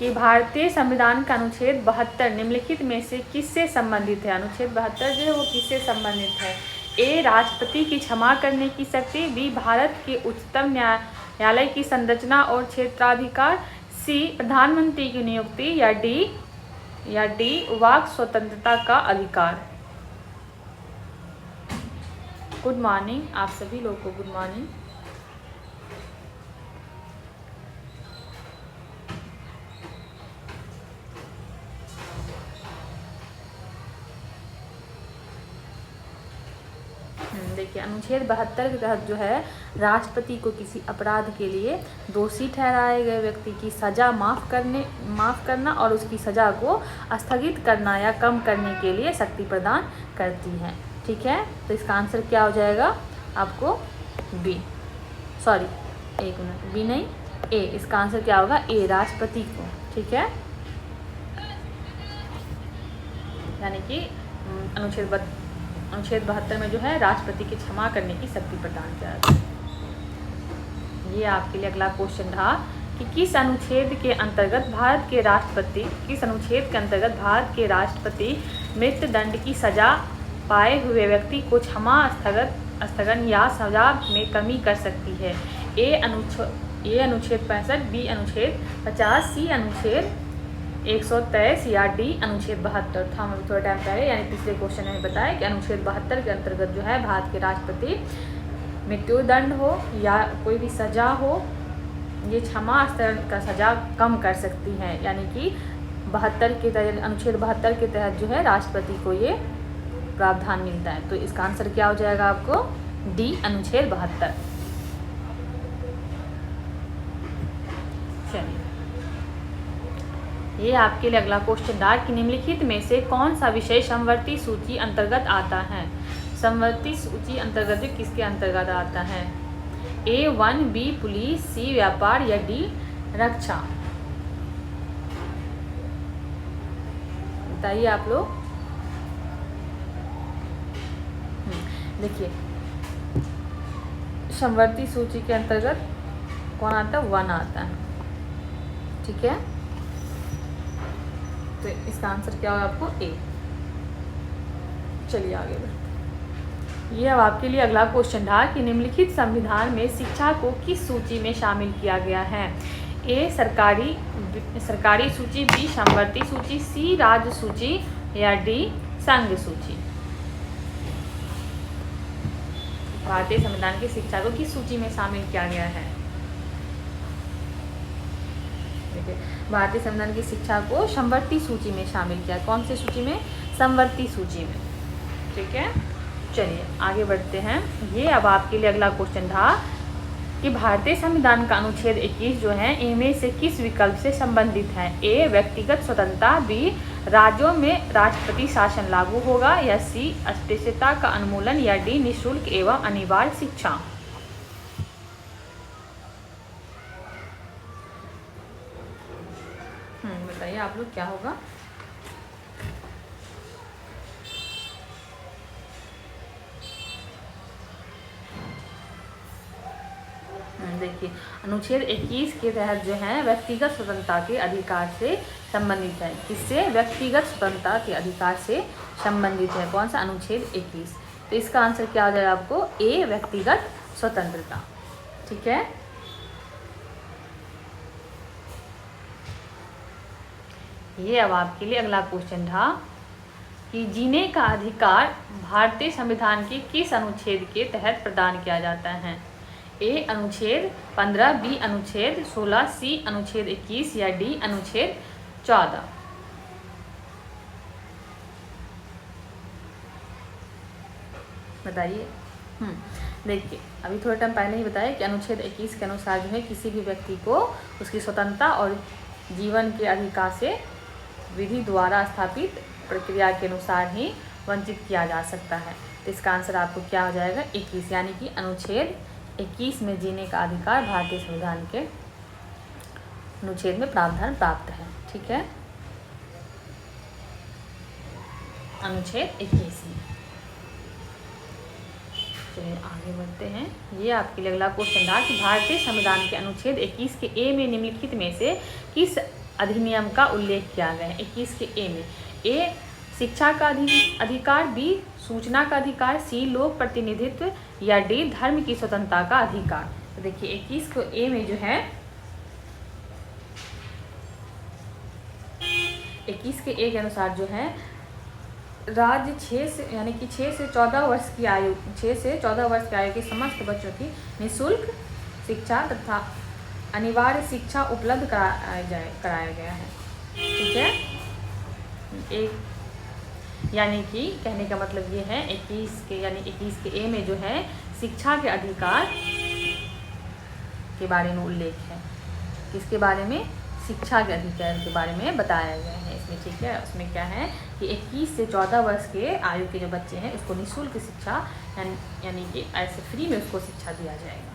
कि भारतीय संविधान का अनुच्छेद 72 निम्नलिखित में से किससे संबंधित है। अनुच्छेद 72 जो है वो किससे संबंधित है। ए राष्ट्रपति की क्षमा करने की शक्ति, बी भारत के उच्चतम न्यायालय की संरचना और क्षेत्राधिकार, सी प्रधानमंत्री की नियुक्ति, या डी वाक स्वतंत्रता का अधिकार। गुड मॉर्निंग आप सभी लोग को, गुड मॉर्निंग। देखिए अनुच्छेद 72 के तहत जो है राष्ट्रपति को किसी अपराध के लिए दोषी ठहराए गए व्यक्ति की सज़ा माफ़ करना और उसकी सज़ा को स्थगित करना या कम करने के लिए शक्ति प्रदान करती है। ठीक है, तो इसका आंसर क्या हो जाएगा आपको बी, सॉरी एक मिनट, बी नहीं ए, इसका आंसर क्या होगा ए, राष्ट्रपति को। ठीक है, यानी कि अनुच्छेद 72 में जो है राष्ट्रपति की क्षमा करने की शक्ति प्रदान किया जाता है। ये आपके लिए अगला क्वेश्चन था कि किस अनुच्छेद के अंतर्गत भारत के राष्ट्रपति मृत्युदंड की सजा पाए हुए व्यक्ति को क्षमा, स्थगन या सजा में कमी कर सकती है। ए अनुच्छेद 65, बी अनुच्छेद 50, सी अनुच्छेद 123 या डी अनुच्छेद 72 था। हम थोड़ा टाइम पहले यानी पिछले क्वेश्चन में बताया कि अनुच्छेद 72 के अंतर्गत जो है भारत के राष्ट्रपति मृत्युदंड हो या कोई भी सजा हो, ये क्षमा स्थगन का सजा कम कर सकती हैं, यानी कि अनुच्छेद 72 के तहत जो है राष्ट्रपति को ये प्रावधान मिलता है। तो इसका आंसर क्या हो जाएगा आपको डी अनुच्छेद 72। चलिए ये आपके लिए अगला क्वेश्चन था कि निम्नलिखित में से कौन सा विषय समवर्ती सूची अंतर्गत आता है। समवर्ती सूची अंतर्गत किसके अंतर्गत आता है। ए 1, बी पुलिस, सी व्यापार या डी रक्षा। बताइए आप लोग। देखिए समवर्ती सूची के अंतर्गत कौन आता है, 1 आता है। ठीक है, तो इसका आंसर क्या होगा आपको ए। चलिए आगे बढ़ते। ये अब आपके लिए अगला क्वेश्चन था कि निम्नलिखित संविधान में शिक्षा को किस सूची में शामिल किया गया है। ए सरकारी सूची, बी समवर्ती सूची, सी राज्य सूची या डी संघ सूची। भारतीय संविधान की शिक्षा को किस सूची में शामिल किया गया है। देखिए भारतीय संविधान की शिक्षा को समवर्ती सूची में शामिल किया। कौन सी सूची में, समवर्ती सूची में। ठीक है, चलिए आगे बढ़ते हैं। ये अब आपके लिए अगला क्वेश्चन था कि भारतीय संविधान का अनुच्छेद 21 जो है इनमें से किस विकल्प से संबंधित है। ए व्यक्तिगत स्वतंत्रता, बी राज्यों में राष्ट्रपति शासन लागू होगा, या सी अस्पृश्यता का उन्मूलन, या डी निःशुल्क एवं अनिवार्य शिक्षा। बताइए आप लोग क्या होगा। देखिए अनुच्छेद 21 के तहत जो है व्यक्तिगत स्वतंत्रता के अधिकार से संबंधित है। किससे, व्यक्तिगत स्वतंत्रता के अधिकार से संबंधित है। कौन सा, अनुच्छेद 21। तो इसका आंसर क्या हो जाएगा आपको ए व्यक्तिगत स्वतंत्रता। ठीक है, ये अब आपके लिए अगला क्वेश्चन था कि जीने का अधिकार भारतीय संविधान के किस अनुच्छेद के तहत प्रदान किया जाता है। ए अनुच्छेद 15, बी अनुच्छेद 16, सी अनुच्छेद 21 या डी अनुच्छेद 14। बताइए। देखिए अभी थोड़ा टाइम पहले ही बताया कि अनुच्छेद 21 के अनुसार जो है किसी भी व्यक्ति को उसकी स्वतंत्रता और जीवन के अधिकार से विधि द्वारा स्थापित प्रक्रिया के अनुसार ही वंचित किया जा सकता है। तो इसका आंसर आपको क्या हो जाएगा 21, यानी कि अनुच्छेद 21 में जीने का अधिकार भारतीय संविधान के अनुच्छेद में प्रावधान प्राप्त है। ठीक है, अनुच्छेद 21 में। चलिए आगे बढ़ते हैं। ये आपके लिए अगला क्वेश्चन था कि भारतीय संविधान के अनुच्छेद 21 के ए में निम्नलिखित में से किस अधिनियम का उल्लेख किया गया है? 21 के ए में ए शिक्षा का अधिकार, बी सूचना का अधिकार, सी लोक प्रतिनिधित्व या डी धर्म की स्वतंत्रता का अधिकार। तो देखिए 21 को ए में जो है 21 के ए के अनुसार जो है राज्य 6 से 14 वर्ष की आयु 6 से 14 वर्ष की आयु के समस्त बच्चों की निःशुल्क शिक्षा तथा अनिवार्य शिक्षा उपलब्ध कराया गया है। ठीक है, एक यानी कि कहने का मतलब ये है 21 के ए में जो है शिक्षा के अधिकार के बारे में उल्लेख है। किसके बारे में? शिक्षा के अधिकार के बारे में बताया गया है इसमें। ठीक है, उसमें क्या है कि 21 से 14 वर्ष के आयु के जो बच्चे हैं उसको निःशुल्क शिक्षा यानी कि ऐसे फ्री में उसको शिक्षा दिया जाएगा।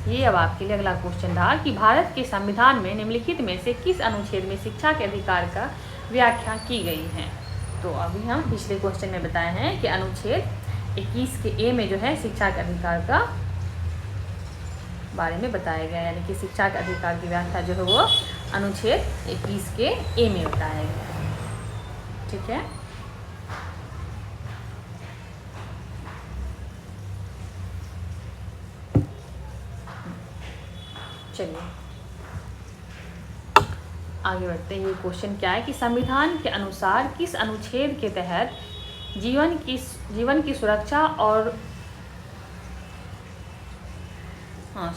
ये अब आपके लिए अगला क्वेश्चन रहा कि भारत के संविधान में निम्नलिखित में से किस अनुच्छेद में शिक्षा के अधिकार का व्याख्या की गई है? तो अभी हम पिछले क्वेश्चन में बताए हैं कि अनुच्छेद 21 के ए में जो है शिक्षा के अधिकार का बारे में बताया गया, यानी कि शिक्षा के अधिकार की व्याख्या जो है वो अनुच्छेद 21 के ए में बताया गया है। ठीक है, चलिए आगे बढ़ते हैं। ये क्वेश्चन क्या है कि संविधान के अनुसार किस अनुच्छेद के तहत जीवन की सुरक्षा और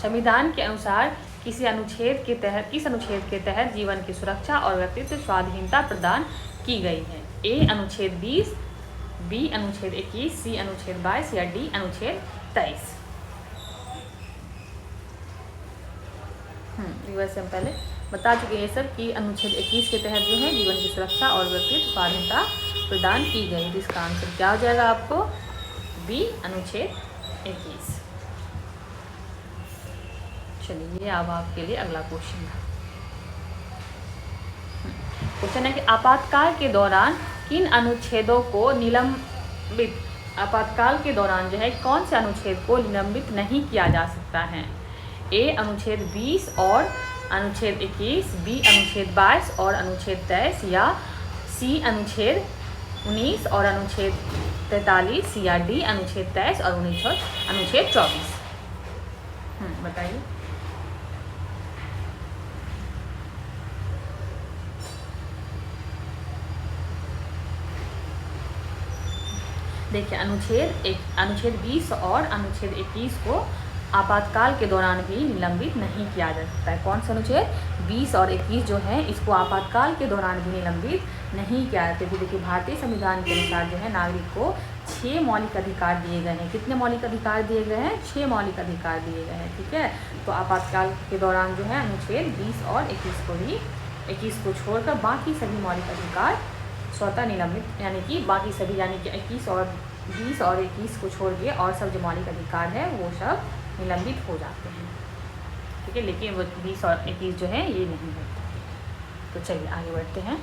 संविधान के अनुसार किस अनुच्छेद के तहत जीवन की सुरक्षा और व्यक्तित्व स्वाधीनता प्रदान की गई है? ए अनुच्छेद 20, बी अनुच्छेद 21, सी अनुच्छेद 22 या डी अनुच्छेद 23। रिवर्स हम पहले बता चुके हैं सब कि अनुच्छेद 21 के तहत जो है जीवन की सुरक्षा और व्यक्तित्व स्वाधीनता प्रदान की गई। तो इसका आंसर क्या हो जाएगा आपको? बी अनुच्छेद 21। चलिए अब आपके लिए अगला क्वेश्चन है। क्वेश्चन है कि आपातकाल के दौरान किन अनुच्छेदों को निलंबित आपातकाल के दौरान जो है कौन से अनुच्छेद को निलंबित नहीं किया जा सकता है? ए अनुच्छेद 20 और अनुच्छेद 21, बी अनुच्छेद 22 और अनुच्छेद 23 या सी अनुच्छेद 19 और अनुच्छेद 43 या डी अनुच्छेद 23 और अनुच्छेद 24। बताइए। देखिए अनुच्छेद 20 और अनुच्छेद 21 को आपातकाल के दौरान भी निलंबित नहीं किया जा सकता है। कौन सा अनुच्छेद? 20 और 21 जो है इसको आपातकाल के दौरान भी निलंबित नहीं किया जाता, क्योंकि देखिए भारतीय संविधान के अनुसार जो है नागरिक को 6 मौलिक अधिकार दिए गए हैं। कितने मौलिक अधिकार दिए गए हैं? 6 मौलिक अधिकार दिए गए हैं। ठीक है, तो आपातकाल के दौरान जो है अनुच्छेद 20 और 21 को छोड़कर बाकी सभी मौलिक अधिकार स्वतः निलंबित, यानी कि बाकी सभी यानी कि 21 और 20 और 21 को छोड़ के और सब जो मौलिक अधिकार है वो सब निलंबित हो जाते हैं। ठीक है, लेकिन वो 20 और 21 जो है ये नहीं होता। तो चलिए आगे बढ़ते हैं।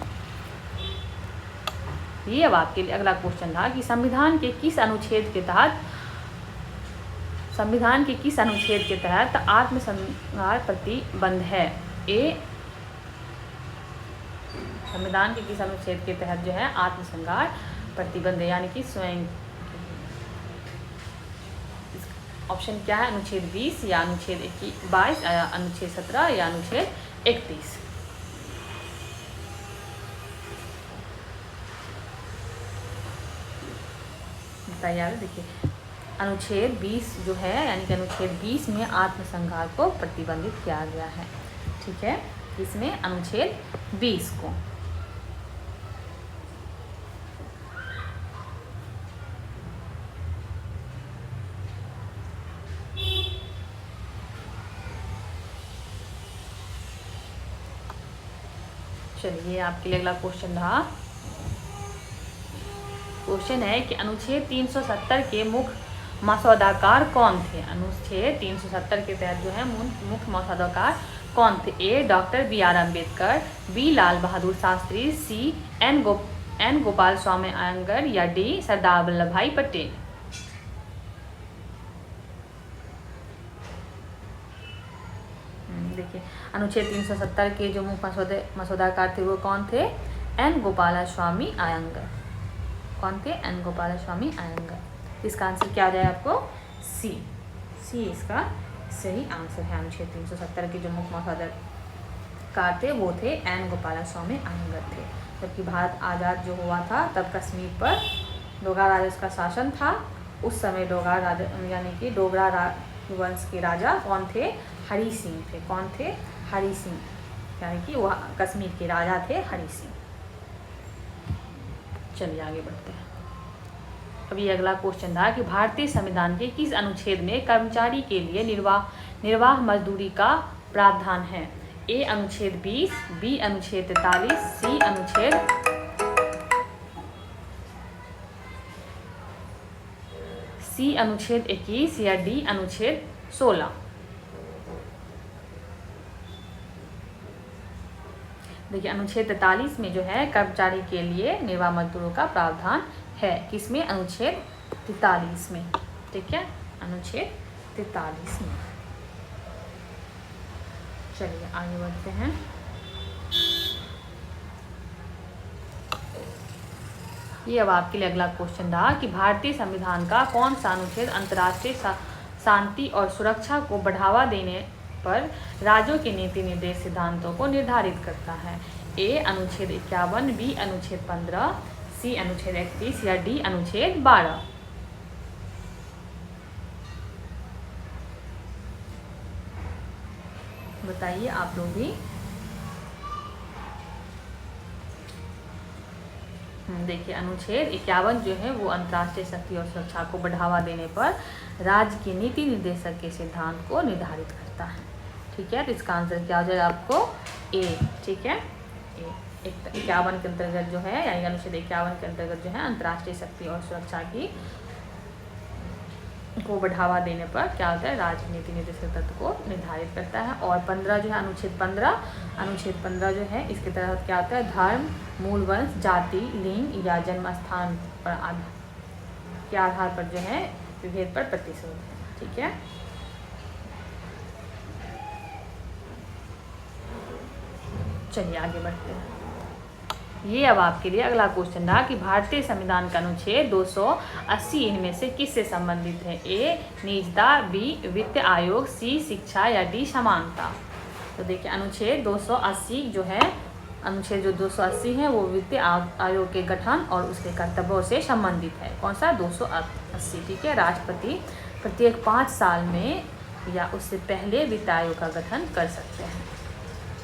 ये अब आपके लिए अगला क्वेश्चन था कि संविधान के किस अनुच्छेद के तहत आत्मसंहार प्रतिबंध है? ए संविधान के किस अनुच्छेद के तहत जो है आत्मसंहार प्रतिबंध, यानी कि स्वयं। ऑप्शन क्या है? अनुच्छेद 20 या अनुच्छेद 22 या अनुच्छेद 17 या अनुच्छेद 31। बताइए। देखिए अनुच्छेद 20 जो है यानी कि अनुच्छेद 20 में आत्मसंहार को प्रतिबंधित किया गया है। ठीक है, इसमें अनुच्छेद 20 को चलिए आपके लिए अगला क्वेश्चन रहा। क्वेश्चन है कि अनुच्छेद 370 के मुख्य मसौदाकार कौन थे? अनुच्छेद 370 के तहत जो है मुख्य मसौदाकार कौन थे? ए doctor BR Ambedkar, B Lal Bahadur Shastri, C N Gopal Swami Iyengar या डी सरदार वल्लभ भाई पटेल। देखिए अनुच्छेद 370 के जो मुख्य मसौदाकार थे वो कौन थे? एन गोपालास्वामी अयंगर। कौन थे? एन गोपालास्वामी अयंगर। इसका आंसर क्या आ जाए आपको? सी। सी इसका सही आंसर है। अनुच्छेद 370 के जो मुख्य मसौदाकार थे वो थे एन गोपालास्वामी अयंगर थे। जबकि भारत आज़ाद जो हुआ था तब कश्मीर पर डोगरा राजवंश का शासन था। उस समय डोगरा राजा यानी कि डोगरा वंश के राजा कौन थे? हरि सिंह थे। कौन थे? हरि सिंह, यानी कि वह कश्मीर के राजा थे हरि सिंह। चलिए आगे बढ़ते हैं। अभी अगला क्वेश्चन था कि भारतीय संविधान के किस अनुच्छेद में कर्मचारी के लिए निर्वाह मजदूरी का प्रावधान है? ए अनुच्छेद 20, बी अनुच्छेद 43, सी अनुच्छेद 21 या डी अनुच्छेद 16। देखिए अनुच्छेद 43 में जो है कर्मचारी के लिए निर्वाह मजदूरों का प्रावधान है। किसमें? अनुच्छेद 43 में। ठीक है, अनुच्छेद 43 में। चलिए आगे बढ़ते हैं। ये अब आपके लिए अगला क्वेश्चन था कि भारतीय संविधान का कौन सा अनुच्छेद अंतर्राष्ट्रीय शांति और सुरक्षा को बढ़ावा देने पर राज्यों के नीति निर्देश सिद्धांतों को निर्धारित करता है? ए अनुच्छेद 51, बी अनुच्छेद 15, सी अनुच्छेद 31 या डी अनुच्छेद 12। बताइए आप लोग भी। देखिए अनुच्छेद 51 जो है वो अंतर्राष्ट्रीय शक्ति और सुरक्षा को बढ़ावा देने पर राज्य के नीति निर्देशक के सिद्धांत को निर्धारित करता है। ठीक है, तो इसका आंसर क्या हो जाएगा आपको? ए। ठीक है, ए। 51 के अंतर्गत जो है यानी अनुच्छेद 51 के अंतर्गत जो है अंतर्राष्ट्रीय शक्ति और सुरक्षा की को बढ़ावा देने पर क्या होता है? राज्य नीति निर्देशक तत्व को निर्धारित करता है। और 15 जो है अनुच्छेद 15 जो है इसके तहत क्या होता है? धर्म, मूल वंश, जाति, लिंग या जन्म स्थान पर के आधार पर जो है विभेद पर प्रतिशोध है। ठीक है, चलिए आगे बढ़ते हैं। ये अब आपके लिए अगला क्वेश्चन था कि भारतीय संविधान का अनुच्छेद 280 इनमें से किससे संबंधित है? ए निजता, बी वित्त आयोग, सी शिक्षा या डी समानता। तो देखिए अनुच्छेद 280 जो है अनुच्छेद जो 280 है वो वित्त आयोग के गठन और उसके कर्तव्यों से संबंधित है। कौन सा? 280। ठीक है, राष्ट्रपति प्रत्येक 5 साल में या उससे पहले वित्त आयोग का गठन कर सकते हैं।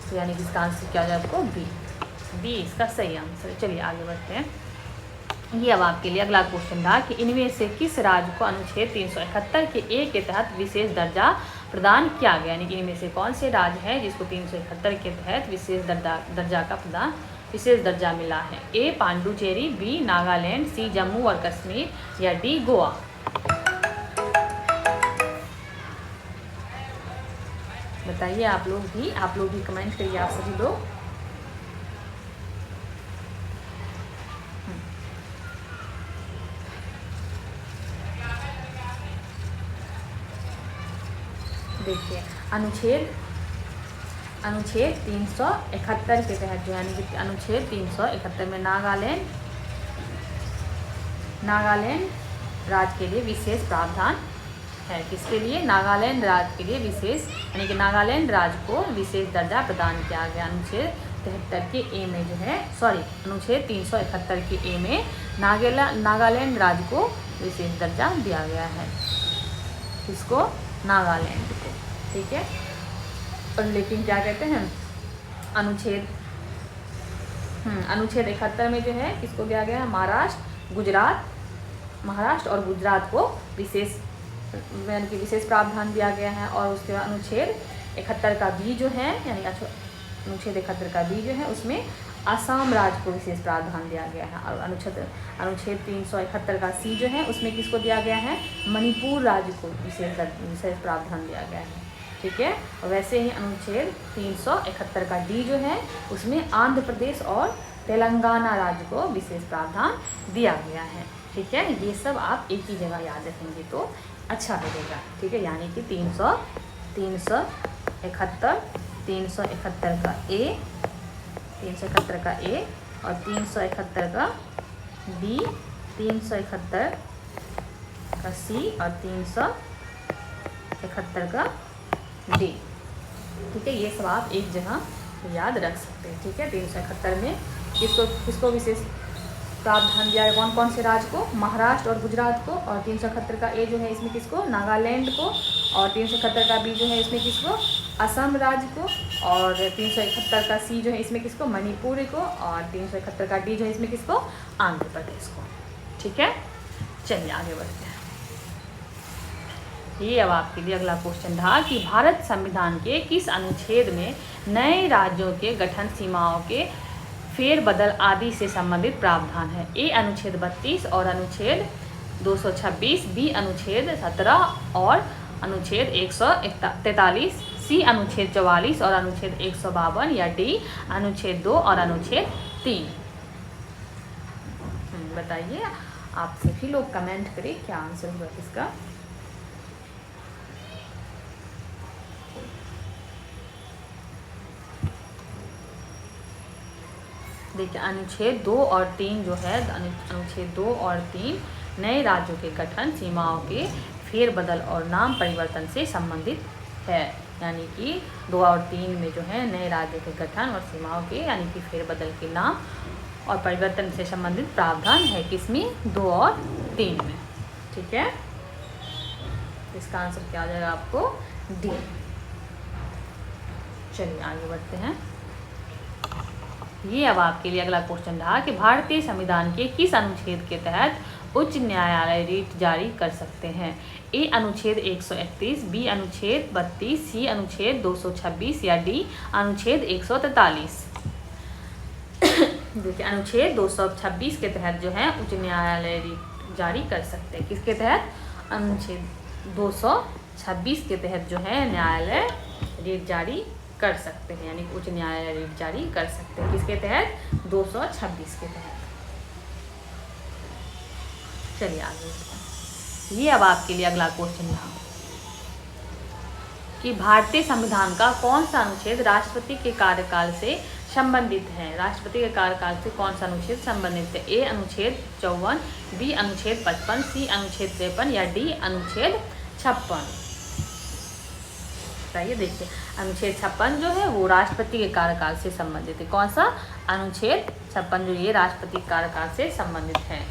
तो यानी कि इसका आंसर क्या हो जाए आपको? बी इसका सही आंसर। चलिए आगे बढ़ते हैं। ये अब आपके लिए अगला क्वेश्चन था कि इनमें से किस राज्य को अनुच्छेद 371 के ए के तहत विशेष दर्जा प्रदान किया गया? यानी कि इनमें से कौन से राज्य है जिसको 371 के तहत विशेष दर्जा मिला है? ए पांडुचेरी, बी नागालैंड, सी जम्मू और कश्मीर या डी गोवा। बताइए आप लोग भी कमेंट करिए आप सभी लोग। देखिए अनुच्छेद 371 के तहत जो यानी कि अनुच्छेद 371 में नागालैंड राज्य के लिए विशेष प्रावधान है। किसके लिए? नागालैंड राज्य के लिए विशेष यानी कि नागालैंड राज्य को विशेष दर्जा प्रदान किया गया। अनुच्छेद 73 के ए में जो है अनुच्छेद 371 के ए में नागालैंड राज्य को विशेष दर्जा दिया गया है। इसको नागालैंड को। ठीक है, और लेकिन क्या कहते हैं अनुच्छेद 71 में जो है किसको दिया गया है? महाराष्ट्र और गुजरात को विशेष प्रावधान दिया गया है। और उसके बाद अनुच्छेद 71 का बी जो है यानी अनुच्छेद 71 का बी जो है उसमें असम राज्य को विशेष प्रावधान दिया गया है। और अनुच्छेद 371 का सी जो है उसमें किसको दिया गया है? मणिपुर राज्य को विशेष प्रावधान दिया गया है। ठीक है, और वैसे ही अनुच्छेद 371 का डी जो है उसमें आंध्र प्रदेश और तेलंगाना राज्य को विशेष प्रावधान दिया गया है। ठीक है, ये सब आप एक ही जगह याद रखेंगे तो अच्छा लगेगा। ठीक है, यानी कि 371 371, 371 का ए, 371 का ए और 371 का बी, 371 का सी और 371 का डी। ठीक है, ये सब आप एक जगह याद रख सकते हैं। ठीक है, 371 में किसको विशेष प्रावधान दिया है, कौन कौन से राज्य को, महाराष्ट्र और गुजरात को, और 371 का ए जो है इसमें किसको, नागालैंड को, और 371 का बी जो है इसमें किसको, असम राज्य को, और 371 का सी जो है इसमें किसको, मणिपुर को, और 371 का डी जो है इसमें किसको, आंध्र प्रदेश को। ठीक है, चलिए आगे बढ़ते हैं। ये अब आपके लिए अगला क्वेश्चन था कि भारत संविधान के किस अनुच्छेद में नए राज्यों के गठन, सीमाओं के फेरबदल आदि से संबंधित प्रावधान है। ए अनुच्छेद 32 और अनुच्छेद 226, बी अनुच्छेद 17 और अनुच्छेद 143, सी अनुच्छेद 44 और अनुच्छेद 152, या डी अनुच्छेद 2 और अनुच्छेद 3। बताइए, आप सभी लोग कमेंट करें क्या आंसर होगा इसका। देखिए, अनुच्छेद 2 और 3 जो है, अनुच्छेद 2 और 3 नए राज्यों के गठन, सीमाओं के फेरबदल और नाम परिवर्तन से संबंधित है। यानी कि 2 और 3 में जो है नए राज्यों के गठन और सीमाओं के यानी कि फेरबदल के नाम और परिवर्तन से संबंधित प्रावधान है किसमें, 2 और 3 में। ठीक है, इसका आंसर क्या आ जाएगा आपको, डी। चलिए आगे बढ़ते हैं। ये अब आपके लिए अगला क्वेश्चन रहा कि भारतीय संविधान के किस अनुच्छेद के तहत उच्च न्यायालय रीट जारी कर सकते हैं। ए अनुच्छेद 131, बी अनुच्छेद 32, सी अनुच्छेद 226 या डी अनुच्छेद 143। देखिए, अनुच्छेद 226 के तहत जो है उच्च न्यायालय रीट जारी कर सकते हैं। किसके तहत, अनुच्छेद 226 के तहत जो है न्यायालय रीट जारी कर सकते हैं, यानी उच्च न्यायालय रीट जारी कर सकते हैं। किसके तहत, 226 के तहत। चलिए आगे। ये अब आपके लिए अगला क्वेश्चन रहा कि भारतीय संविधान का कौन सा अनुच्छेद राष्ट्रपति के कार्यकाल से संबंधित है। राष्ट्रपति के कार्यकाल से कौन सा अनुच्छेद संबंधित है। ए अनुच्छेद 54, बी अनुच्छेद 55, सी अनुच्छेद 53 या डी अनुच्छेद 56। बताइए, देखिए अनुच्छेद 56 जो है वो राष्ट्रपति के कार्यकाल से संबंधित है। कौन सा, अनुच्छेद 56 जो ये राष्ट्रपति के कार्यकाल से संबंधित है।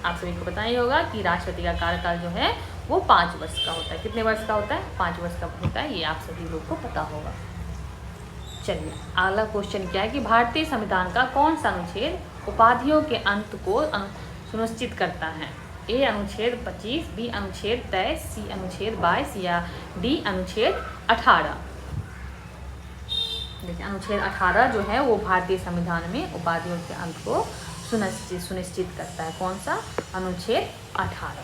आप सभी को पता ही होगा कि राष्ट्रपति का कार्यकाल जो है वो 5 वर्ष का होता है। कितने वर्ष का होता है, 5 वर्ष का होता है, ये आप सभी लोग को पता होगा। चलिए अगला क्वेश्चन क्या है कि भारतीय संविधान का कौन सा अनुच्छेद उपाधियों के अंत को सुनिश्चित करता है। ए अनुच्छेद 25, बी अनुच्छेद 23, सी अनुच्छेद 22 या डी अनुच्छेद 18। देखिए, अनुच्छेद 18 जो है वो भारतीय संविधान में उपाधियों के अंत को सुनिश्चित करता है। कौन सा, अनुच्छेद 18।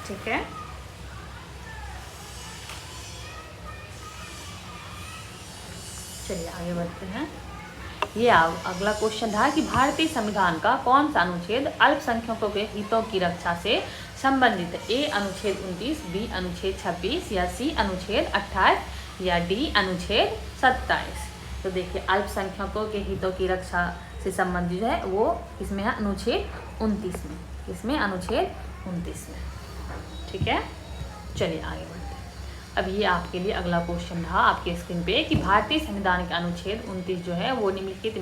ठीक है, चलिए आगे बढ़ते हैं। ये अगला क्वेश्चन था कि भारतीय संविधान का कौन सा अनुच्छेद अल्पसंख्यकों के हितों की रक्षा से संबंधित है। ए अनुच्छेद 29, बी अनुच्छेद 26 या सी अनुच्छेद 28 या डी अनुच्छेद 27। तो देखिए, अल्पसंख्यकों के हितों की रक्षा से संबंधित है वो इसमें है अनुच्छेद 29 में। इसमें अनुच्छेद 29 में। ठीक है, चलिए आगे बढ़ते हैं। अब ये आपके लिए अगला क्वेश्चन रहा आपके स्क्रीन पे कि भारतीय संविधान का अनुच्छेद 29 जो है वो निम्नलिखित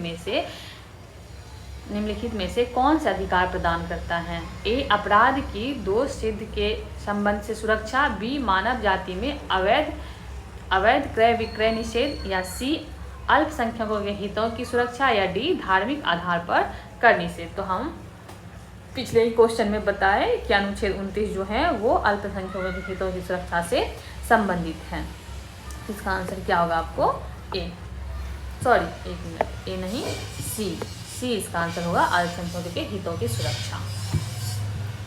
में से कौन से अधिकार प्रदान करता है। ए अपराध की दोष सिद्ध के संबंध से सुरक्षा, बी मानव जाति में अवैध क्रय विक्रय निषेध या सी अल्पसंख्यकों के हितों की सुरक्षा या डी धार्मिक आधार पर कर निषेध। तो हम पिछले ही क्वेश्चन में बताए कि अनुच्छेद 29 जो है वो अल्पसंख्यकों के हितों की सुरक्षा से संबंधित है। इसका आंसर क्या होगा आपको, ए नहीं, सी इसका आंसर होगा, अल्पसंख्यकों के हितों की सुरक्षा।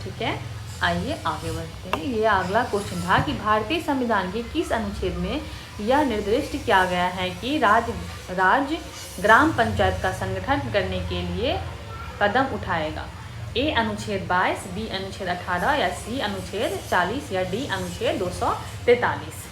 ठीक है, आइए आगे बढ़ते हैं। ये अगला क्वेश्चन था कि भारतीय संविधान के किस अनुच्छेद में यह निर्दिष्ट किया गया है कि राज्य ग्राम पंचायत का संगठन करने के लिए कदम उठाएगा। ए अनुच्छेद 22, बी अनुच्छेद 18 या सी अनुच्छेद 40 या डी अनुच्छेद 243।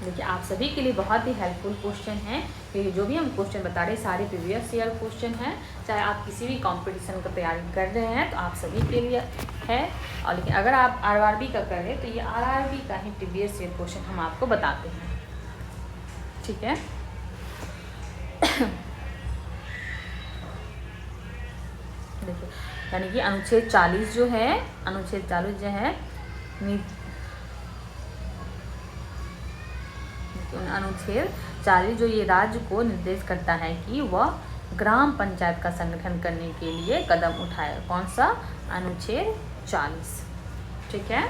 देखिए आप सभी के लिए बहुत ही हेल्पफुल क्वेश्चन है, क्योंकि जो भी हम क्वेश्चन बता रहे हैं सारे प्रीवियस ईयर क्वेश्चन हैं। चाहे आप किसी भी कंपटीशन का तैयारी कर रहे हैं तो आप सभी के लिए है, और लेकिन अगर आप आरआरबी का कर रहे हैं तो ये आरआरबी का ही प्रीवियस ईयर क्वेश्चन हम आपको बताते हैं, ठीक है। देखिए यानी कि अनुच्छेद 40 जो है, अनुच्छेद 40 जो है अनुच्छेद 40 जो ये राज्य को निर्देश करता है कि वह ग्राम पंचायत का संगठन करने के लिए कदम उठाए। कौन सा? अनुच्छेद 40, ठीक है।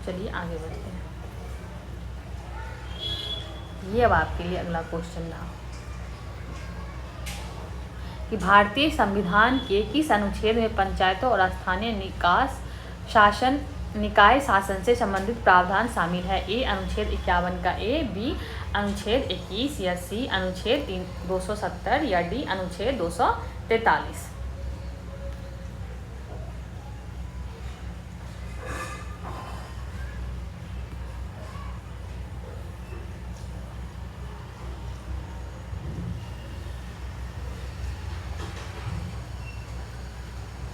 चलिए आगे बढ़ते हैं। ये अब आपके लिए अगला क्वेश्चन था कि भारतीय संविधान के किस अनुच्छेद में पंचायतों और स्थानीय निकाय शासन से संबंधित प्रावधान शामिल है? ए अनुच्छेद 51 का ए, बी अनुच्छेद 21 या सी अनुच्छेद 270 या डी अनुच्छेद 243।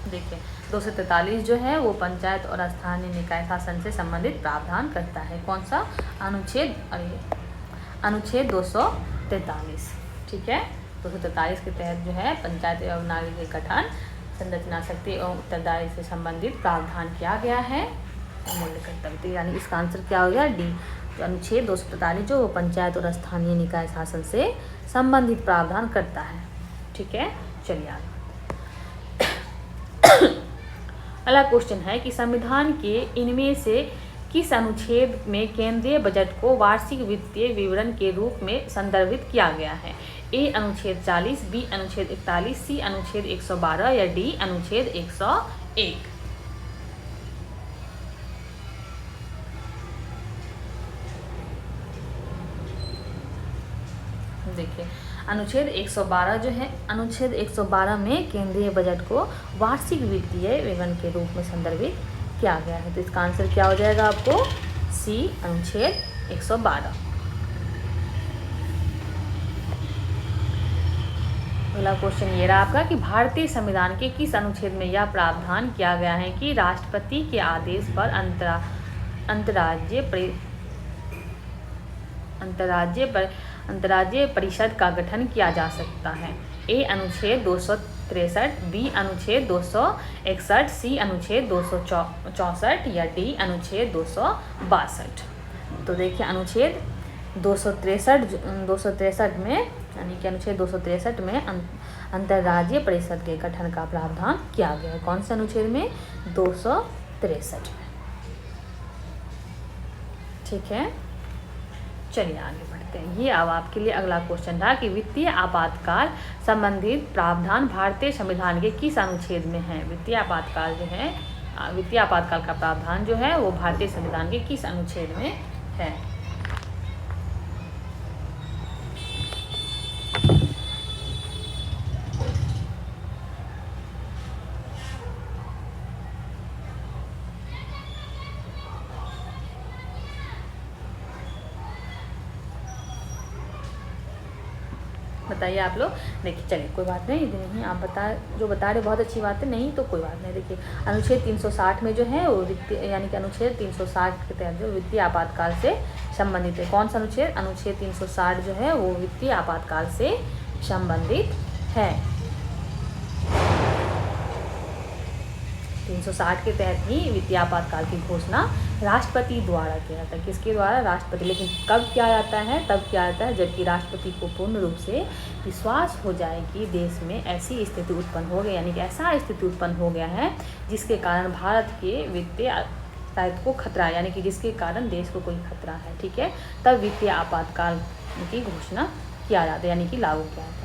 देखिए 243 जो है वो पंचायत और स्थानीय निकाय शासन से संबंधित प्रावधान करता है। कौन सा? अनुच्छेद 243, ठीक है। 243 के तहत जो है पंचायत एवं नागरिक गठन, संरचना, शक्ति एवं उत्तरदायी से संबंधित प्रावधान किया गया है। मूल्य कर्तव्य, यानी इसका आंसर क्या हो गया? डी। तो अनुच्छेद 243 जो वो पंचायत और स्थानीय निकाय शासन से संबंधित प्रावधान करता है, ठीक है। चलिए आगे। अगला क्वेश्चन है कि संविधान के इनमें से किस अनुच्छेद में केंद्रीय बजट को वार्षिक वित्तीय विवरण के रूप में संदर्भित किया गया है? ए अनुच्छेद 40, बी अनुच्छेद 41, सी अनुच्छेद 112 या डी अनुच्छेद 101। देखिए अनुच्छेद 112 जो है, अनुच्छेद 112 में केंद्रीय बजट को वार्षिक वित्तीय विवरण के रूप में संदर्भित किया गया है। तो इसका आंसर क्या हो जाएगा आपको? सी अनुच्छेद 112। अगला क्वेश्चन ये रहा आपका कि भारतीय संविधान के किस अनुच्छेद में यह प्रावधान किया गया है कि राष्ट्रपति के आदेश पर अंतर्राज्यीय परिषद का गठन किया जा सकता है? ए अनुच्छेद 263, बी अनुच्छेद 261, सी अनुच्छेद 264 या डी अनुच्छेद 262। तो देखिए अनुच्छेद 263 में, यानी कि अनुच्छेद 263 में अंतर्राज्यीय परिषद के गठन का प्रावधान किया गया है। कौन से अनुच्छेद में? 263 में, ठीक है। चलिए आगे बढ़ते हैं। ये अब आपके लिए अगला क्वेश्चन था कि वित्तीय आपातकाल संबंधित प्रावधान भारतीय संविधान के किस अनुच्छेद में है? वित्तीय आपातकाल जो है, वित्तीय आपातकाल का प्रावधान जो है वो भारतीय संविधान के किस अनुच्छेद में है? बताइए आप लोग। देखिए चलिए कोई बात नहीं, नहीं आप बता रहे बहुत अच्छी बात है, नहीं तो कोई बात नहीं। देखिए अनुच्छेद 360 में जो है वो वित्तीय, यानी कि अनुच्छेद 360 के तहत जो वित्तीय आपातकाल से संबंधित है। कौन सा अनुच्छेद? अनुच्छेद 360 जो है वो वित्तीय आपातकाल से संबंधित है। 360 के तहत ही वित्तीय आपातकाल की घोषणा राष्ट्रपति द्वारा किया जाता है। किसके द्वारा? राष्ट्रपति। लेकिन कब किया जाता है? तब किया जाता है जबकि राष्ट्रपति को पूर्ण रूप से विश्वास हो जाए कि देश में ऐसी स्थिति उत्पन्न हो गई, यानी कि ऐसा स्थिति उत्पन्न हो गया है जिसके कारण भारत के वित्तीय स्थायित्व को खतरा है, यानी कि जिसके कारण देश को कोई खतरा है, ठीक है। तब वित्तीय आपातकाल की घोषणा किया जाता है, यानी कि लागू किया जाता है।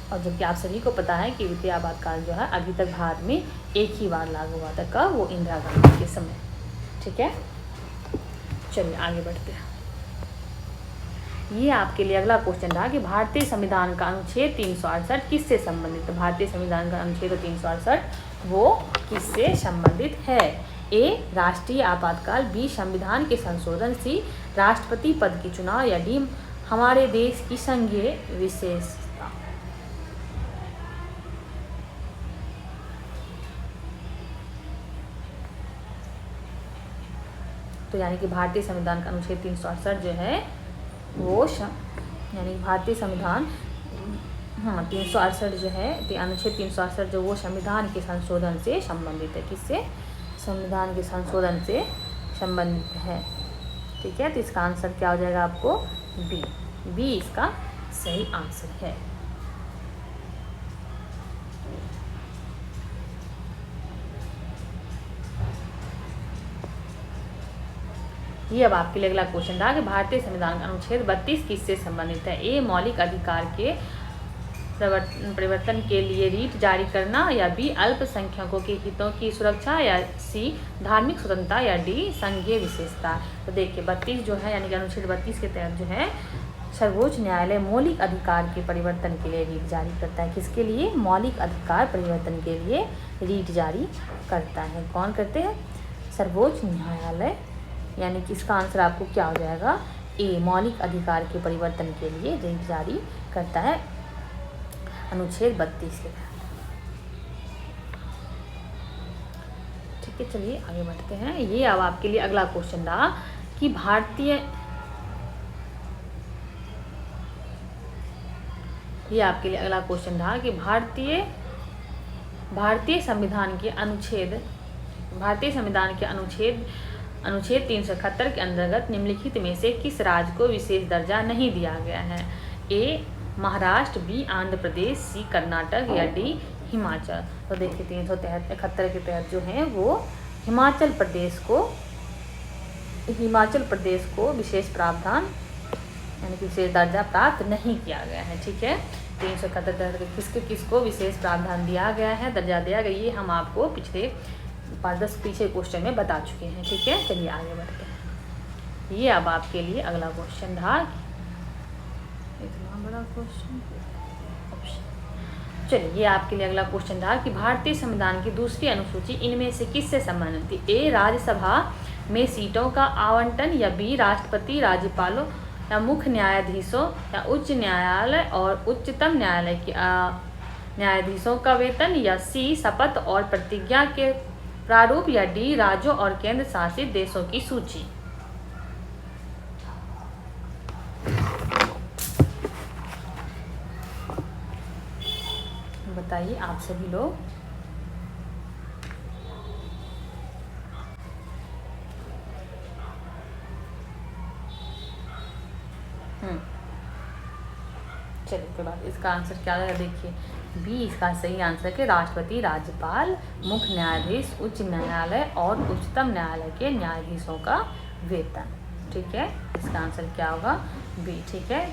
और जबकि आप सभी को पता है कि वित्तीय आपातकाल जो है अभी तक भारत में एक ही बार लागू हुआ था। कब? वो इंदिरा गांधी के समय, ठीक है। चलिए आगे बढ़ते हैं। ये आपके लिए अगला क्वेश्चन रहा कि भारतीय संविधान का अनुच्छेद 368 किससे संबंधित है। भारतीय संविधान का अनुच्छेद 368 वो किससे संबंधित है। ए राष्ट्रीय आपातकाल, बी संविधान के संशोधन, सी राष्ट्रपति पद के चुनाव, या डी हमारे देश की संघीय विशेषता। तो यानी कि भारतीय संविधान का अनुच्छेद 368 जो है वो यानी भारतीय संविधान 368 जो है अनुच्छेद 368 जो वो संविधान के संशोधन से संबंधित है। किससे? संविधान के संशोधन से संबंधित है। ठीक है, तो इसका आंसर क्या हो जाएगा आपको? बी इसका सही आंसर है। ये अब आपके लिए अगला क्वेश्चन रहा कि भारतीय संविधान का अनुच्छेद 32 किससे संबंधित है। ए मौलिक अधिकार के परिवर्तन के लिए रीट जारी करना, या बी अल्पसंख्यकों के हितों की सुरक्षा, या सी धार्मिक स्वतंत्रता, या डी संघीय विशेषता। तो देखिए 32 जो है यानी कि अनुच्छेद 32 के तहत जो है सर्वोच्च न्यायालय मौलिक अधिकार के परिवर्तन के लिए रीट जारी करता है। किसके लिए? मौलिक अधिकार परिवर्तन के लिए रीट जारी करता है। कौन करते हैं? सर्वोच्च न्यायालय। यानी कि इसका आंसर आपको क्या हो जाएगा? ए मौलिक अधिकार के परिवर्तन के लिए रीट जारी करता है अनुच्छेद 32 के तहत। ठीक है, चलिए आगे बढ़ते हैं। ये अब आपके लिए अगला क्वेश्चन रहा कि भारतीय संविधान के अनुच्छेद 371 के अंतर्गत निम्नलिखित में से किस राज्य को विशेष दर्जा नहीं दिया गया है। ए महाराष्ट्र, बी आंध्र प्रदेश, सी कर्नाटक, या डी हिमाचल। तो देखिए 371 के तहत जो है वो हिमाचल प्रदेश को विशेष प्रावधान यानी कि विशेष दर्जा प्राप्त नहीं किया गया है। ठीक है, 371 किसको विशेष प्रावधान दिया गया है, दर्जा दिया गया, ये हम आपको पिछले 5-10 पीछे क्वेश्चन में बता चुके हैं। ठीक है, चलिए आगे बढ़ते हैं। ये अब आपके लिए अगला क्वेश्चन था, इतना बड़ा क्वेश्चन। चलिए ये आपके लिए अगला क्वेश्चन था कि भारतीय संविधान की दूसरी अनुसूची इनमें से किससे संबंधित थी। ए राज्यसभा में सीटों का आवंटन, या बी राष्ट्रपति, राज्यपालों, या मुख्य न्यायाधीशों, या उच्च न्यायालय और उच्चतम न्यायालय के न्यायाधीशों का वेतन, या सी शपथ और प्रतिज्ञा के प्रारूप, या डी राज्यों और केंद्र शासित देशों की सूची। बताइए आप सभी लोग। चलिए उसके बाद इसका आंसर क्या है, देखिए बी इसका सही आंसर है कि राष्ट्रपति, राज्यपाल, मुख्य न्यायाधीश, उच्च न्यायालय और उच्चतम न्यायालय के न्यायाधीशों का वेतन। ठीक है, इसका आंसर क्या होगा? बी। ठीक है,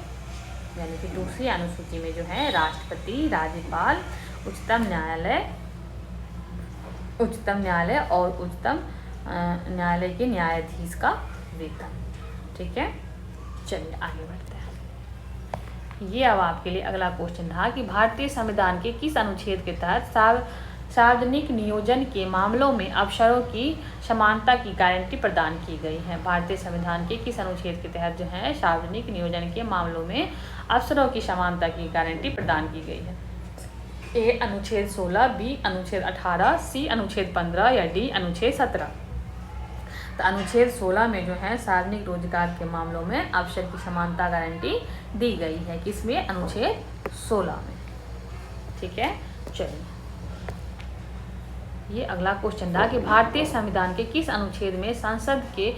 यानी कि दूसरी अनुसूची में जो है राष्ट्रपति, राज्यपाल, उच्चतम न्यायालय और उच्चतम न्यायालय के न्यायाधीश का वेतन। ठीक है, चलिए आगे बढ़ते हैं। ये अब आपके लिए अगला क्वेश्चन था कि भारतीय संविधान के किस अनुच्छेद के तहत सार्वजनिक नियोजन के मामलों में अवसरों की समानता की गारंटी प्रदान की गई है। भारतीय संविधान के किस अनुच्छेद के तहत जो है सार्वजनिक नियोजन के मामलों में अवसरों की समानता की गारंटी प्रदान की गई है। ए अनुच्छेद 16, बी अनुच्छेद 18, सी अनुच्छेद 15, या डी अनुच्छेद 17। तो अनुच्छेद 16 में जो है सार्वजनिक रोजगार के मामलों में अवसर की समानता गारंटी दी गई है। किसमें? अनुच्छेद 16 में। ठीक है, चलिए ये अगला क्वेश्चन था कि भारतीय संविधान के किस अनुच्छेद में संसद के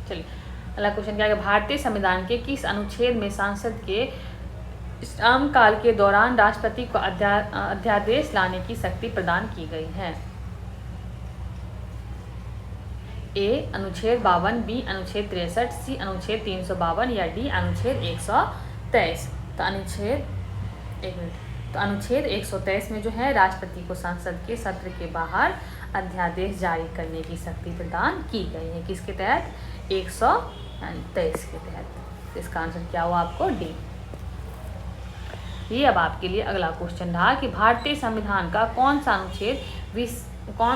चलिए अगला क्वेश्चन क्या है, भारतीय संविधान के किस अनुच्छेद में संसद के शासनकाल के दौरान राष्ट्रपति को अध्यादेश लाने की शक्ति प्रदान की गई है। ए अनुच्छेद 52, बी अनुच्छेद 63, सी अनुच्छेद 352, या डी अनुच्छेद 123। तो अनुच्छेद एक मिनट। तो अनुच्छेद 123 में जो है राष्ट्रपति को संसद के सत्र के बाहर अध्यादेश जारी करने की शक्ति प्रदान की गई है। किसके तहत? 123 के तहत। इसका आंसर क्या हुआ आपको? डी। ये अब आपके लिए अगला क्वेश्चन रहा कि भारतीय संविधान का कौन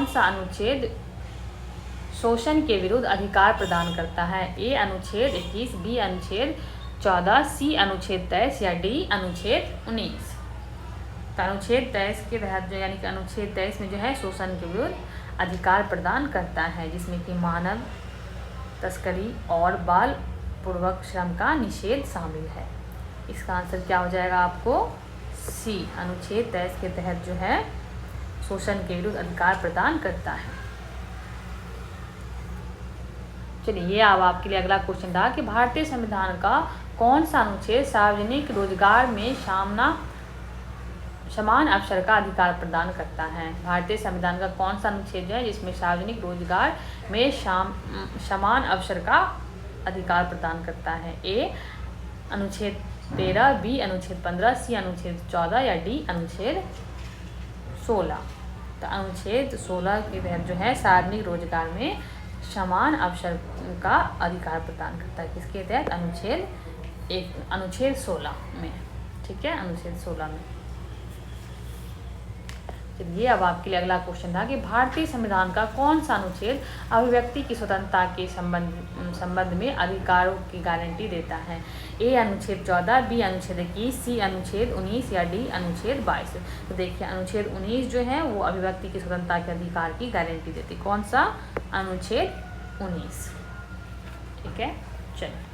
सा अनुच्छेद शोषण के विरुद्ध अधिकार प्रदान करता है? ए अनुच्छेद 21, बी अनुच्छेद 14, सी अनुच्छेद 23 या डी अनुच्छेद 19। तो अनुच्छेद 23 के तहत जो यानी कि अनुच्छेद 23 में जो है शोषण के विरुद्ध अधिकार प्रदान करता है, जिसमें कि मानव तस्करी और बाल पूर्वक श्रम का निषेध शामिल है। इसका आंसर क्या हो जाएगा आपको? सी। अनुच्छेद 23 के तहत जो है शोषण के विरुद्ध अधिकार प्रदान करता है। चलिए, ये अब आपके लिए अगला क्वेश्चन रहा कि भारतीय संविधान का कौन सा अनुच्छेद सार्वजनिक रोजगार में समान अवसर का अधिकार प्रदान करता है? भारतीय संविधान का कौन सा अनुच्छेद है जिसमें सार्वजनिक रोजगार में समान अवसर का अधिकार प्रदान करता है? ए अनुच्छेद 13, बी अनुच्छेद 15, सी अनुच्छेद 14 या डी अनुच्छेद 16। तो अनुच्छेद 16 के तहत जो है सार्वजनिक रोजगार में समान अवसर का अधिकार प्रदान करता है। किसके तहत? अनुच्छेद 16 में। ठीक है, अनुच्छेद 16 में। चलिए, अब आपके लिए अगला क्वेश्चन था कि भारतीय संविधान का कौन सा अनुच्छेद अभिव्यक्ति की स्वतंत्रता के संबंध में अधिकारों की गारंटी देता है? ए अनुच्छेद 14, बी अनुच्छेद 21, सी अनुच्छेद 19 या डी अनुच्छेद 22। तो देखिए, अनुच्छेद 19 जो है वो अभिव्यक्ति की स्वतंत्रता के अधिकार की गारंटी देती। कौन सा? अनुच्छेद 19। ठीक है, चलिए,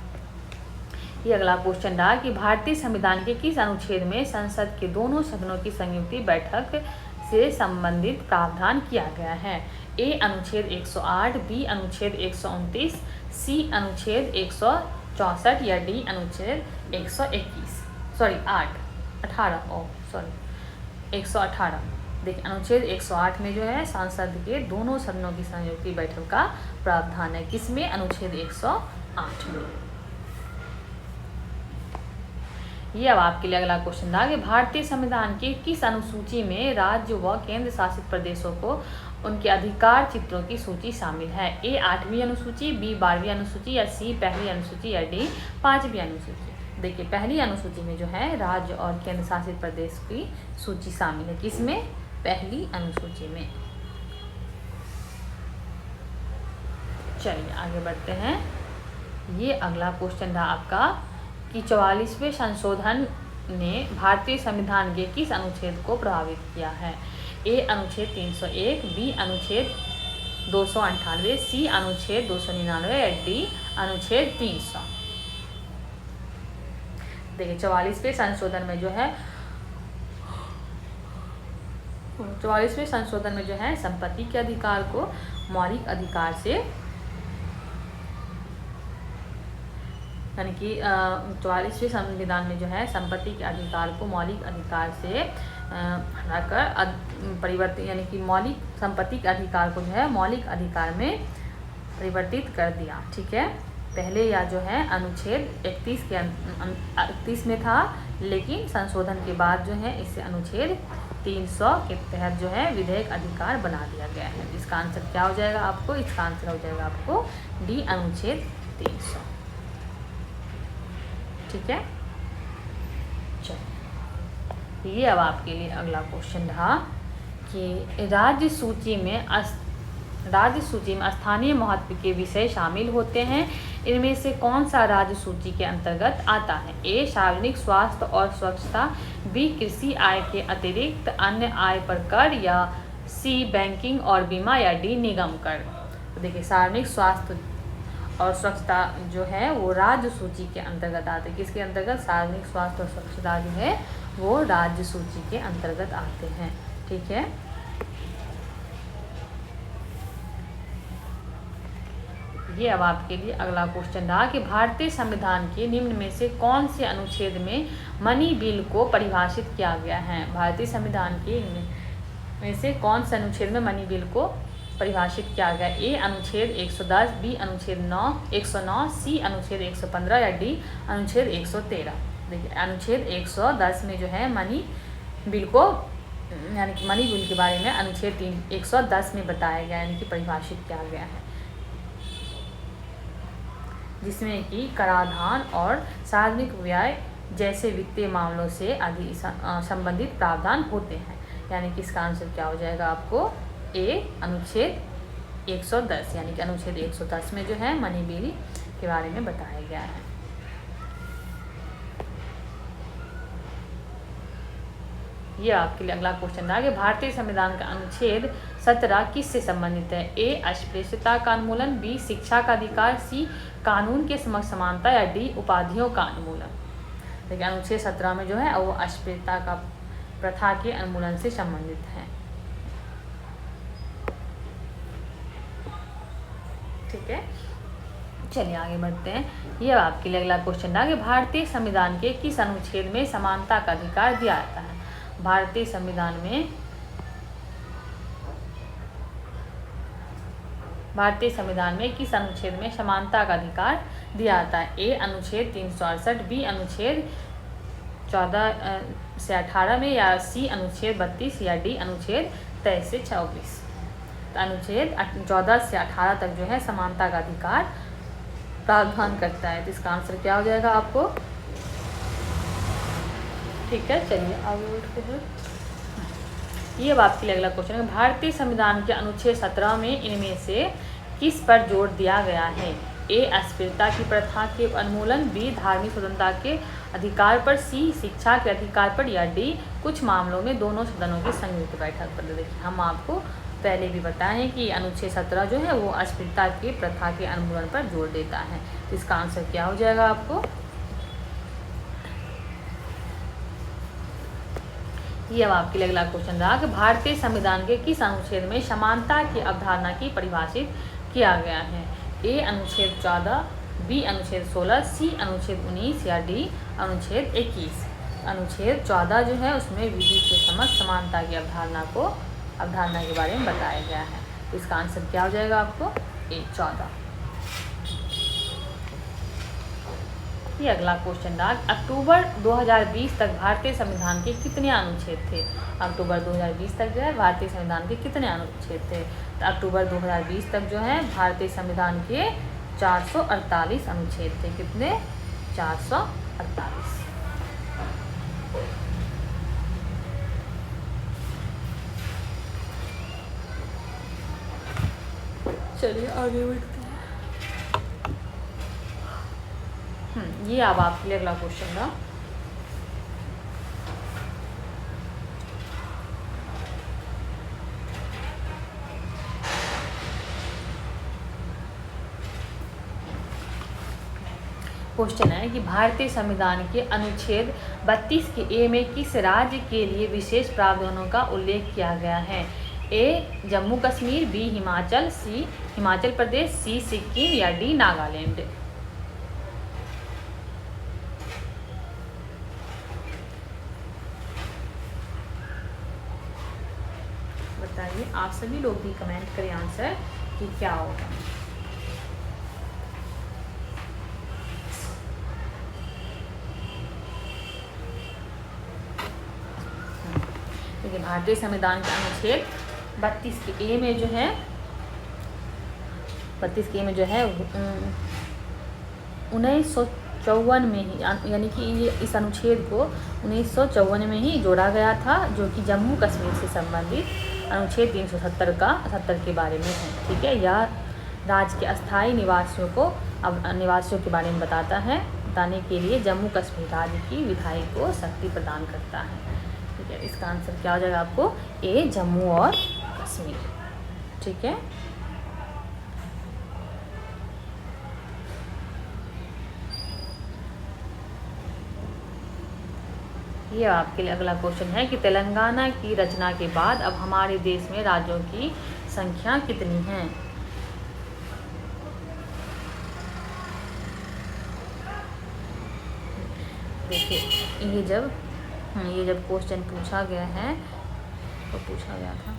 ये अगला क्वेश्चन रहा कि भारतीय संविधान के किस अनुच्छेद में संसद के दोनों सदनों की संयुक्त बैठक से संबंधित प्रावधान किया गया है? ए अनुच्छेद 108, बी अनुच्छेद 129, सी अनुच्छेद 164 या डी अनुच्छेद 118। देखिए, अनुच्छेद 108 में जो है संसद के दोनों सदनों की संयुक्त बैठक का प्रावधान है। किसमें? अनुच्छेद 108 में। ये अब आपके लिए अगला क्वेश्चन था कि भारतीय संविधान की किस अनुसूची में राज्य व केंद्र शासित प्रदेशों को उनके अधिकार चित्रों की सूची शामिल है? ए 8वीं अनुसूची, बी 12वीं अनुसूची या सी पहली अनुसूची या डी 5वीं अनुसूची। देखिए, पहली अनुसूची में जो है राज्य और केंद्र शासित प्रदेश की सूची शामिल है। किसमें? पहली अनुसूची में। चलिए, आगे बढ़ते हैं। ये अगला क्वेश्चन रहा आपका कि 44वें संशोधन ने भारतीय संविधान के किस अनुच्छेद को प्रभावित किया है? ए अनुच्छेद 301, बी अनुच्छेद 298, सी अनुच्छेद 299 या डी अनुच्छेद 300। देखिए, 44वें संशोधन में जो है 44वें संशोधन में जो है संपत्ति के अधिकार को मौलिक अधिकार से, यानी कि 44वें संविधान में जो है संपत्ति के अधिकार को मौलिक अधिकार से हटाकर परिवर्तित, यानी कि मौलिक संपत्ति के अधिकार को जो है मौलिक अधिकार में परिवर्तित कर दिया। ठीक है, पहले या जो है अनुच्छेद 31 में था, लेकिन संशोधन के बाद जो है इसे अनुच्छेद 300 के तहत जो है विधेयक अधिकार बना दिया गया है। इसका आंसर क्या हो जाएगा आपको? इसका आंसर हो जाएगा आपको डी अनुच्छेद 300। ठीक है, चलिए, ये अब आपके लिए अगला क्वेश्चन रहा कि राज्य सूची में स्थानीय महत्व के विषय शामिल होते हैं। इनमें से कौन सा राज्य सूची के अंतर्गत आता है? ए सार्वजनिक स्वास्थ्य और स्वच्छता, बी कृषि आय के अतिरिक्त अन्य आय पर कर या सी बैंकिंग और बीमा या डी निगम कर। तो देखिए, सार्वजनिक स्वास्थ्य और स्वच्छता जो है वो राज्य सूची के अंतर्गत आते हैं। किसके अंतर्गत? सार्वजनिक स्वास्थ्य और स्वच्छता जो है वो राज्य सूची के अंतर्गत आते हैं। ठीक है, ये अब आपके लिए अगला क्वेश्चन रहा कि भारतीय संविधान के निम्न में से कौन से अनुच्छेद में मनी बिल को परिभाषित किया गया है? भारतीय संविधान के में से कौन से अनुच्छेद में मनी बिल को परिभाषित किया गया? ए अनुच्छेद 110, बी अनुच्छेद 109, सी अनुच्छेद 115 या डी अनुच्छेद 113। देखिए अनुच्छेद 110 में जो है मनी बिल को यानी कि मनी बिल के बारे में अनुच्छेद 110 में बताया गया यानी कि परिभाषित किया गया है, जिसमें कि कराधान और सार्वजनिक व्यय जैसे वित्तीय मामलों से आदि संबंधित प्रावधान होते हैं। यानी कि इसका आंसर क्या हो जाएगा आपको ए अनुच्छेद 110, यानी कि अनुच्छेद 110 में जो है मनी बिल के बारे में बताया गया है। ये आपके लिए अगला क्वेश्चन रहा कि भारतीय संविधान का अनुच्छेद 17 किससे संबंधित है? ए अस्पृश्यता का उन्मूलन, बी शिक्षा का अधिकार, सी कानून के समक्ष समानता या डी उपाधियों का उन्मूलन। देखिए अनुच्छेद 17 में जो है वो अस्पृश्यता का प्रथा के उन्मूलन से संबंधित है। ठीक है, चलिए आगे बढ़ते हैं। यह आपके लिए अगला क्वेश्चन रहा कि भारतीय संविधान के किस अनुच्छेद में समानता का अधिकार दिया जाता है? भारतीय संविधान में किस अनुच्छेद में समानता का अधिकार दिया जाता है? ए अनुच्छेद 368, बी अनुच्छेद 14 से 18 में, या सी अनुच्छेद 32, या डी अनुच्छेद 23 से 24। तो अनुच्छेद 14 से 18 तक जो है समानता का अधिकार प्रावधान करता है। तो इसका आंसर क्या हो जाएगा आपको? ठीक है, चलिए आगे बढ़ते हैं। ये अब आपके लिए अगला क्वेश्चन है, भारतीय संविधान के अनुच्छेद 17 में इनमें से किस पर जोर दिया गया है? ए अस्पृश्यता की प्रथा के उन्मूलन, बी धार्मिक स्वतंत्रता के अधिकार पर, सी शिक्षा के अधिकार पर, या डी कुछ मामलों में दोनों सदनों की संयुक्त बैठक पर। देखिए हम आपको पहले भी बताए हैं कि अनुच्छेद 17 जो है वो अस्पृश्यता की प्रथा के उन्मूलन पर जोर देता है। तो इसका आंसर क्या हो जाएगा आपको? ये अब आपके लिए अगला क्वेश्चन रहा कि भारतीय संविधान के किस अनुच्छेद में समानता की अवधारणा की परिभाषित किया गया है? ए अनुच्छेद 14, बी अनुच्छेद 16, सी अनुच्छेद 19, या डी अनुच्छेद 21। अनुच्छेद 14 जो है उसमें विधि के समक्ष समानता की अवधारणा के बारे में बताया गया है। तो इसका आंसर क्या हो जाएगा आपको? ए 14। ये अगला क्वेश्चन रहा, अक्टूबर 2020 तक भारतीय संविधान के कितने अनुच्छेद थे? अक्टूबर 2020 तक जो है भारतीय संविधान के कितने अनुच्छेद थे? तो अक्टूबर 2020 तक जो है भारतीय संविधान के 448 अनुच्छेद थे। कितने? 448। चलिए आगे बढ़ते हैं। ये अब आपके लिए अगला क्वेश्चन था, क्वेश्चन है कि भारतीय संविधान के अनुच्छेद 32 के ए में किस राज्य के लिए विशेष प्रावधानों का उल्लेख किया गया है? ए जम्मू कश्मीर, बी हिमाचल, सी हिमाचल प्रदेश, सी सिक्किम, या डी नागालैंड। बताइए, आप सभी लोग भी कमेंट करें आंसर कि क्या होगा। देखिए भारतीय संविधान का अनुच्छेद 32 के ए में जो है 32 के ए में जो है 1954 में ही, यानी कि ये इस अनुच्छेद को 1954 में ही जोड़ा गया था, जो कि जम्मू कश्मीर से संबंधित अनुच्छेद 370 के बारे में है। ठीक है, यह राज्य के अस्थायी निवासियों के बारे में बताने के लिए जम्मू कश्मीर राज्य की विधायी को शक्ति प्रदान करता है। ठीक है, इसका आंसर क्या हो जाएगा आपको? ए जम्मू और कश्मीर। ठीक है, ये आपके लिए अगला क्वेश्चन है कि तेलंगाना की रचना के बाद अब हमारे देश में राज्यों की संख्या कितनी है? देखिए ये जब क्वेश्चन पूछा गया है तो पूछा गया था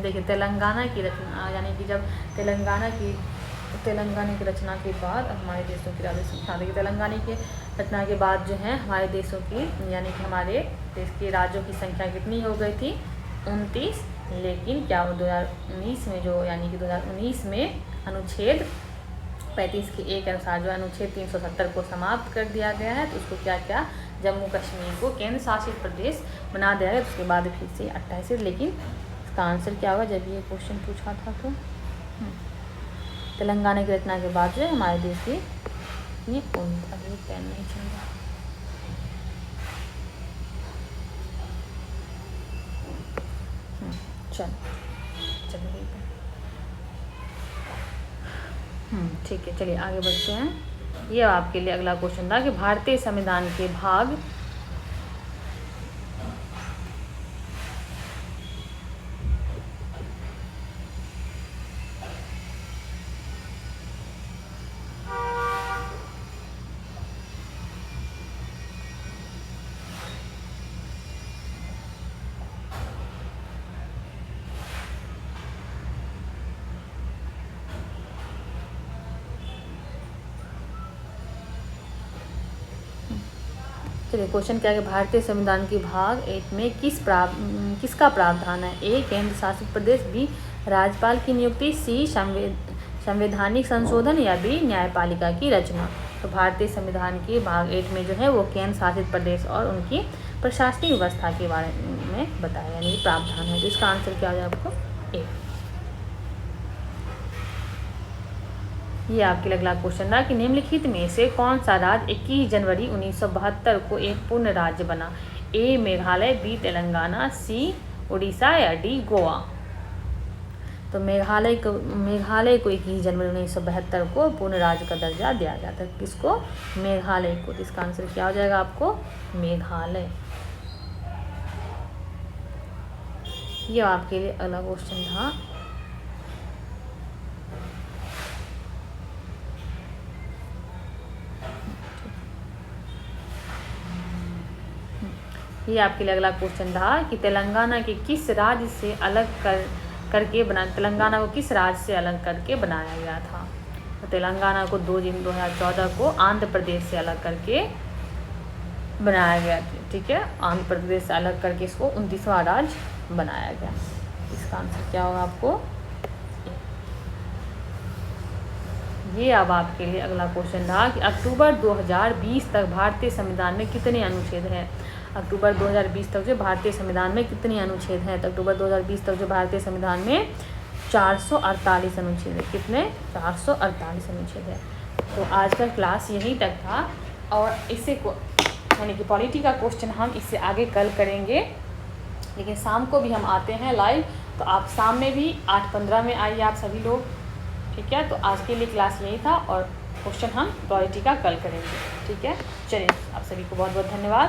देखिए तेलंगाना की रचना, यानी कि जब तेलंगाना की रचना के बाद हमारे देशों की राज्य संख्या, देखिए तेलंगाना की रचना के बाद जो है हमारे देशों की, यानी कि हमारे देश के राज्यों की संख्या कितनी हो गई थी? 29। लेकिन क्या 2019 में जो, यानी कि 2019 में अनुच्छेद 35 के एक अनुसार जो अनुच्छेद 370 को समाप्त कर दिया गया है, तो उसको क्या क्या जम्मू कश्मीर को केंद्र शासित प्रदेश बना दिया गया। उसके बाद फिर से 28। लेकिन इसका आंसर क्या होगा जब ये क्वेश्चन पूछा था? तो तेलंगाना की रचना के बाद जो है हमारे देश की ये पेन नहीं चल रहा। चलिए ठीक है, चलिए आगे बढ़ते हैं। ये आपके लिए अगला क्वेश्चन था कि भारतीय संविधान के भाग चलिए क्वेश्चन क्या है कि भारतीय संविधान के भाग 8 में किसका प्रावधान है? ए केंद्र शासित प्रदेश, बी राज्यपाल की नियुक्ति, सी संवैधानिक संशोधन या बी न्यायपालिका की रचना। तो भारतीय संविधान के भाग 8 में जो है वो केंद्र शासित प्रदेश और उनकी प्रशासनिक व्यवस्था के बारे में बताया, यानी प्रावधान है। तो इसका आंसर क्या हो जाएगा आपको? ए। ये आपके लिए अगला क्वेश्चन था कि निम्नलिखित में से कौन सा राज्य 21 जनवरी 1972 को एक पूर्ण राज्य बना? ए मेघालय, बी तेलंगाना, सी उड़ीसा या डी गोवा। तो मेघालय को 21 जनवरी 1972 को पूर्ण राज्य का दर्जा दिया गया था। किसको? मेघालय को। तो इसका आंसर क्या हो जाएगा आपको? मेघालय। ये आपके लिए अगला क्वेश्चन था। ये आपके लिए अगला क्वेश्चन था कि तेलंगाना के किस राज्य से अलग तेलंगाना को किस राज्य से अलग करके बनाया गया था? तो तेलंगाना को 2 जून 2014 को आंध्र प्रदेश से अलग करके बनाया गया था। ठीक है, आंध्र प्रदेश से अलग करके इसको 29वां राज्य बनाया गया। इसका आंसर क्या होगा आपको? ये अब आपके लिए अगला क्वेश्चन था कि अक्टूबर 2020 तक भारतीय संविधान में कितने अनुच्छेद हैं? अक्टूबर 2020 तक जो भारतीय संविधान में कितने अनुच्छेद हैं? तो अक्टूबर 2020 तक जो भारतीय संविधान में 448 अनुच्छेद है। कितने? 448 अनुच्छेद है। तो आज का क्लास यहीं तक था, और इससे यानी कि पॉलिटी का क्वेश्चन हम इससे आगे कल करेंगे, लेकिन शाम को भी हम आते हैं लाइव। तो आप शाम में भी 8:15 में आइए आप सभी लोग। ठीक है, तो आज के लिए क्लास यही था, और क्वेश्चन हम पॉलिटी का कल करेंगे। ठीक है, चलिए आप सभी को बहुत बहुत धन्यवाद।